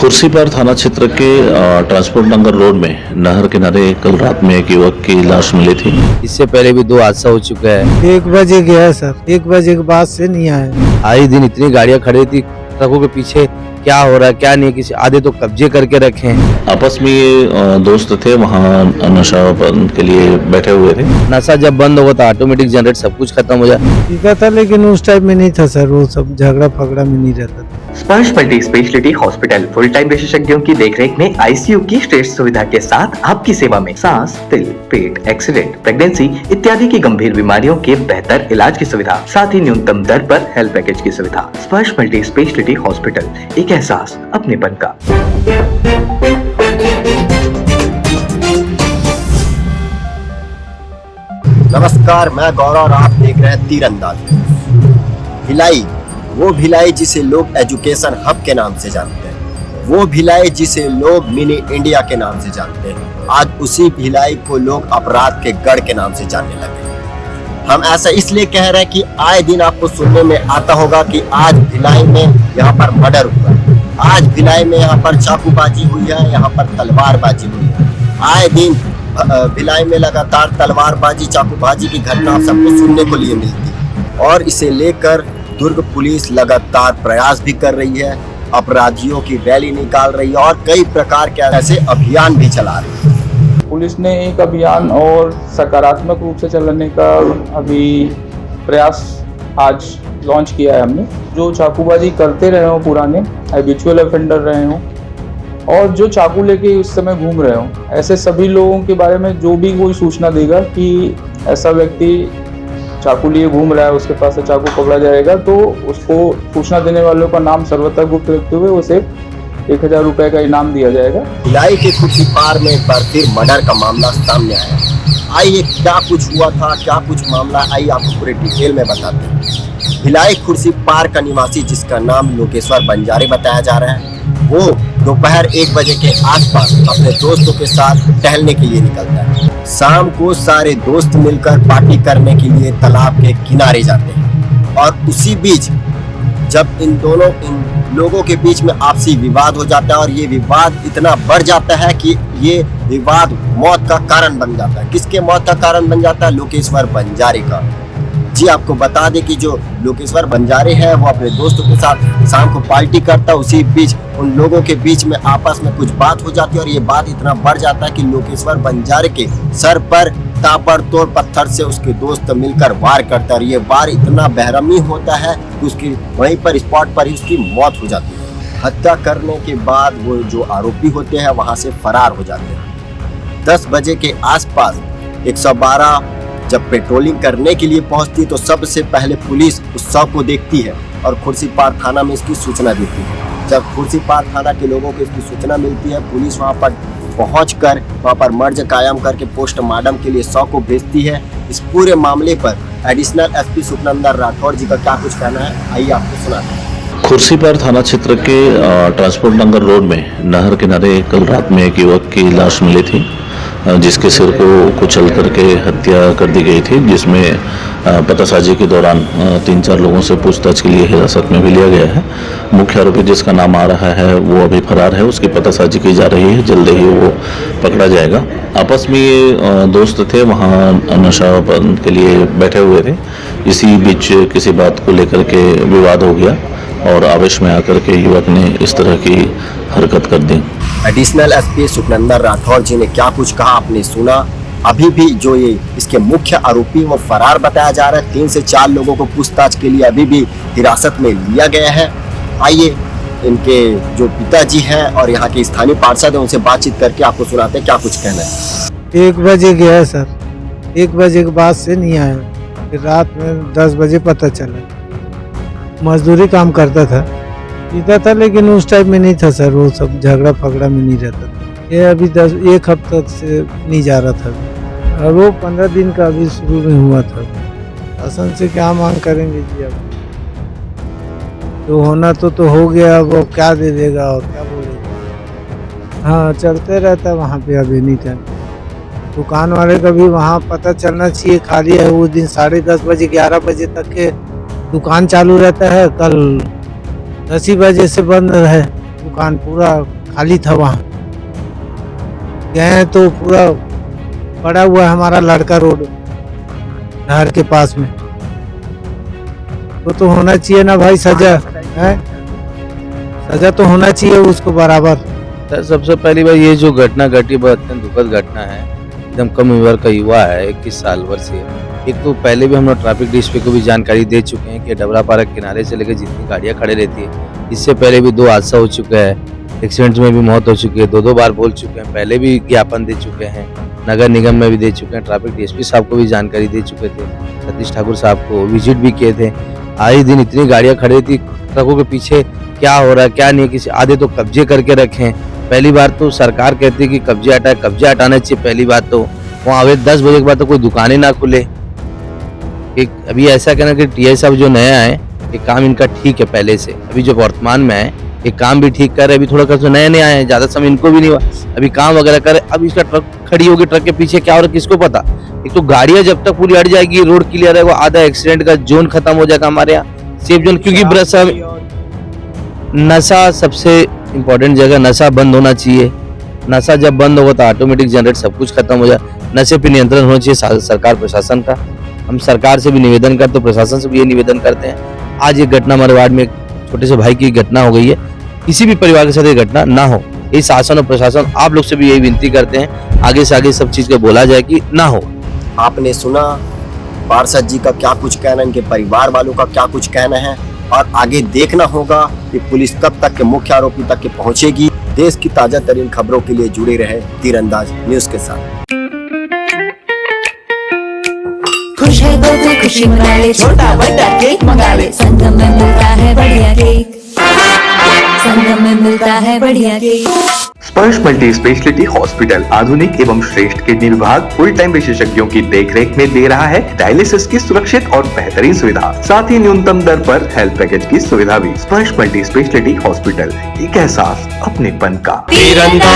खुर्सीपार थाना क्षेत्र के ट्रांसपोर्ट नगर रोड में नहर किनारे कल रात में एक युवक की लाश मिली थी। इससे पहले भी 2 हादसा हो चुका है। 1 बजे गया सर, 1 बजे के बाद से नहीं आया। आए दिन इतनी गाड़ियां खड़ी थी, ट्रकों के पीछे क्या हो रहा है क्या नहीं, किसी आधे तो कब्जे करके रखे हैं। आपस में ये दोस्त थे, वहाँ नशा के लिए बैठे हुए थे। नशा जब बंद होगा तो ऑटोमेटिक जनरेट सब कुछ खत्म हो जाए। ठीक था, लेकिन उस टाइम में नहीं था सर, वो सब झगड़ा फगड़ा में नहीं रहता था। स्पर्श multi speciality hospital full time विशेषज्ञों की देखरेख में आईसीयू की श्रेष्ठ सुविधा के साथ आपकी सेवा में सांस, दिल, पेट, एक्सीडेंट, प्रेगनेंसी इत्यादि की गंभीर बीमारियों के बेहतर इलाज की सुविधा, साथ ही न्यूनतम दर पर हेल्थ पैकेज की सुविधा। स्पर्श मल्टी स्पेशलिटी हॉस्पिटल, एक एहसास अपनेपन का। नमस्कार, मैं गौरव और आप देख रहे हैं तीरंदाज। भिलाई, वो भिलाई जिसे लोग एजुकेशन हब के नाम से जानते हैं, वो भिलाई जिसे लोग मिनी इंडिया के नाम से जानते हैं, आज उसी भिलाई को लोग अपराध के गढ़ के नाम से जानने लगे। हम ऐसा इसलिए कह रहे हैं कि आए दिन आपको सुनने में आता होगा कि आज भिलाई में यहाँ पर मर्डर हुआ, आज भिलाई में यहाँ पर चाकूबाजी हुई है, यहाँ पर तलवारबाजी हुई है। आए दिन भिलाई में लगातार तलवारबाजी, चाकूबाजी की घटना सबको सुनने को लिए मिलती है और इसे लेकर दुर्ग पुलिस लगातार प्रयास भी कर रही है, अपराधियों की रैली निकाल रही है और कई प्रकार के ऐसे अभियान भी चला रही है। पुलिस ने एक अभियान और सकारात्मक रूप से चलाने का अभी प्रयास आज लॉन्च किया है हमने। जो चाकूबाजी करते रहे हो, पुराने हैबिचुअल ऑफेंडर रहे हो और जो चाकू लेके उस समय घूम रहे हो, ऐसे सभी लोगों के बारे में जो भी कोई सूचना देगा कि ऐसा व्यक्ति चाकू लिए घूम रहा है, उसके पास से चाकू पकड़ा जाएगा, तो उसको सूचना देने वालों का नाम सर्वथा गुप्त रखते हुए उसे 1000 रुपए का इनाम दिया जाएगा। भिलाई के खुर्सीपार में एक बार फिर मर्डर का मामला सामने आया। आइए क्या कुछ हुआ था, क्या कुछ मामला, आइए आपको पूरे डिटेल में बताते हैं। भिलाई खुर्सीपार का निवासी जिसका नाम लोकेश्वर बंजारे बताया जा रहा है, वो दोपहर 1 बजे के आसपास अपने दोस्तों के साथ टहलने के लिए निकलता है। शाम को सारे दोस्त मिलकर पार्टी करने के लिए तालाब के किनारे जाते हैं और उसी बीच जब इन लोगों के बीच में आपसी विवाद हो जाता है और ये विवाद इतना बढ़ जाता है कि ये विवाद मौत का कारण बन जाता है। किसके मौत का कारण बन जाता है? लोकेश्वर बंजारे का। जी आपको बता दें कि जो लोकेश्वर बंजारे है वो अपने दोस्तों के साथ शाम को पार्टी करता है। उसी बीच उन लोगों के बीच में आपस में कुछ बात हो जाती है और ये बात इतना बढ़ जाता है कि लोकेश्वर बंजारे के सर पर ताबड़तोड़ पत्थर से उसके दोस्त मिलकर वार करता है और ये वार इतना बेरहमी होता है कि उसकी वहीं पर स्पॉट पर ही उसकी मौत हो जाती है। हत्या करने के बाद वो जो आरोपी होते हैं वहां से फरार हो जाते हैं। 10 बजे के आसपास 112 जब पेट्रोलिंग करने के लिए पहुंचती तो सबसे पहले पुलिस उस शव को देखती है और खुर्सीपार थाना में इसकी सूचना देती है। जब खुर्सीपार थाना के लोगों को इसकी सूचना मिलती है, पुलिस वहां पर पहुंचकर वहां पर मर्ज कायम करके पोस्टमार्टम के लिए शव को भेजती है। इस पूरे मामले पर एडिशनल एसपी सुखनंदन राठौर जी का क्या कुछ कहना है, आइए आपको सुनाते हैं। खुर्सीपार थाना क्षेत्र के ट्रांसपोर्ट नगर रोड में नहर किनारे कल रात में एक युवक की लाश मिली थी, जिसके सिर को कुचल करके हत्या कर दी गई थी, जिसमें पतासाजी के दौरान 3-4 लोगों से पूछताछ के लिए हिरासत में भी लिया गया है। मुख्य आरोपी जिसका नाम आ रहा है वो अभी फरार है, उसकी पतासाजी की जा रही है, जल्द ही वो पकड़ा जाएगा। आपस में ये दोस्त थे, वहाँ नशा के लिए बैठे हुए थे। इसी बीच किसी बात को लेकर के विवाद हो गया और आवेश में आकर के युवक ने इस तरह की हरकत कर दी। एडिशनल एसपी सुखनंदन राठौर जी ने क्या कुछ कहा आपने सुना। अभी भी जो ये इसके मुख्य आरोपी वो फरार बताया जा रहा है। 3 से 4 लोगों को पूछताछ के लिए अभी भी हिरासत में लिया गया है। आइए इनके जो पिताजी हैं और यहाँ के स्थानीय पार्षद हैं उनसे बातचीत करके आपको सुनाते हैं क्या कुछ कहना है। 1 बजे गया सर, 1 बजे के बाद से नहीं आया। फिर रात में 10 बजे पता चला। मजदूरी काम करता था, पीता था, लेकिन उस टाइम में नहीं था सर, वो सब झगड़ा फगड़ा में नहीं रहता था। ये अभी 1 हफ्ते से नहीं जा रहा था और वो 15 दिन का अभी शुरू में हुआ था। शासन से क्या मांग करेंगे जी, अब तो होना तो हो गया, वो क्या दे देगा और क्या बोलेगा। हाँ, चलते रहता है वहाँ पे अब एनी टाइम। दुकान वाले का भी वहाँ पता चलना चाहिए खाली है। वो दिन 10:30 बजे 11 बजे तक के दुकान चालू रहता है, कल 10 ही बजे से बंद है। दुकान पूरा खाली था वहाँ। गए तो पूरा पड़ा हुआ है हमारा लड़का रोड नहर के पास में। तो होना चाहिए ना भाई, सजा है, सजा तो होना चाहिए उसको बराबर। सर सबसे पहली बार ये जो घटना घटी बहुत अत्यंत दुखद घटना है। एकदम कम उम्र का युवा है, 21 साल वर्षीय। एक तो पहले भी हम लोग ट्रैफिक डीएसपी को भी जानकारी दे चुके हैं कि डबरा पार्क किनारे से लेकर जितनी गाड़ियां खड़े रहती है, इससे पहले भी 2 हादसा हो चुका है, एक्सीडेंट में भी मौत हो चुकी है, 2 बार बोल चुके हैं, पहले भी ज्ञापन दे चुके हैं, नगर निगम में भी दे चुके हैं, ट्रैफिक डीएसपी साहब को भी जानकारी दे चुके थे, सतीश ठाकुर साहब को विजिट भी किए थे। आए दिन इतनी गाड़ियां खड़ी थी, ट्रकों के पीछे क्या हो रहा है क्या नहीं, किसी आधे तो कब्जे करके रखे हैं। पहली बार तो सरकार कहती है कि कब्जे हटाए, कब्जे हटाना चाहिए। पहली बात तो वहाँ अवे 10 बजे के बाद तो कोई दुकानें ना खुले। एक अभी ऐसा कहना कि टीआई साहब जो नया है, ये काम इनका ठीक है पहले से, अभी जो वर्तमान में है ये काम भी ठीक कर रहे। अभी थोड़ा तो नए आए हैं, ज्यादा समय इनको भी नहीं हुआ, अभी काम वगैरह करे। अब इसका ट्रक खड़ी होगी, ट्रक के पीछे क्या हो रहा है किसको पता। एक तो गाड़ियां जब तक पूरी हट जाएगी, रोड क्लियर है, वो आधा एक्सीडेंट का जोन खत्म हो जाएगा हमारे यहाँ, सेफ जोन। क्योंकि नशा सबसे इम्पोर्टेंट जगह, नशा बंद होना चाहिए। नशा जब बंद होगा तो ऑटोमेटिक जनरेट सब कुछ खत्म हो जाए। नशे पे नियंत्रण होना चाहिए सरकार प्रशासन का। हम सरकार से भी निवेदन करते, प्रशासन से भी ये निवेदन करते हैं। आज ये घटना हमारे वार्ड में एक छोटे से भाई की घटना हो गई है, किसी भी परिवार के साथ ये घटना ना हो, ये शासन और प्रशासन आप लोग से भी यही विनती करते हैं, आगे से आगे सब चीज का बोला जाए कि ना हो। आपने सुना पार्षद जी का क्या कुछ कहना, इनके परिवार वालों का क्या कुछ कहना है, और आगे देखना होगा कि पुलिस कब तक के मुख्य आरोपी तक के पहुंचेगी। देश की ताजा तरीन खबरों के लिए जुड़े रहे तीरंदाज न्यूज के साथ। खुश है तो कोई खुशी मना ले, छोटा बड़ा केक मंगा ले, संगम में मिलता है बढ़िया केक, संगम में मिलता है बढ़िया केक। स्पर्श मल्टी स्पेशलिटी हॉस्पिटल आधुनिक एवं श्रेष्ठ किडनी विभाग फुल टाइम विशेषज्ञों की देखरेख में दे रहा है डायलिसिस की सुरक्षित और बेहतरीन सुविधा, साथ ही न्यूनतम दर पर हेल्थ पैकेज की सुविधा भी। स्पर्श मल्टी स्पेशलिटी हॉस्पिटल, एक एहसास अपनेपन का। तीरंदाज।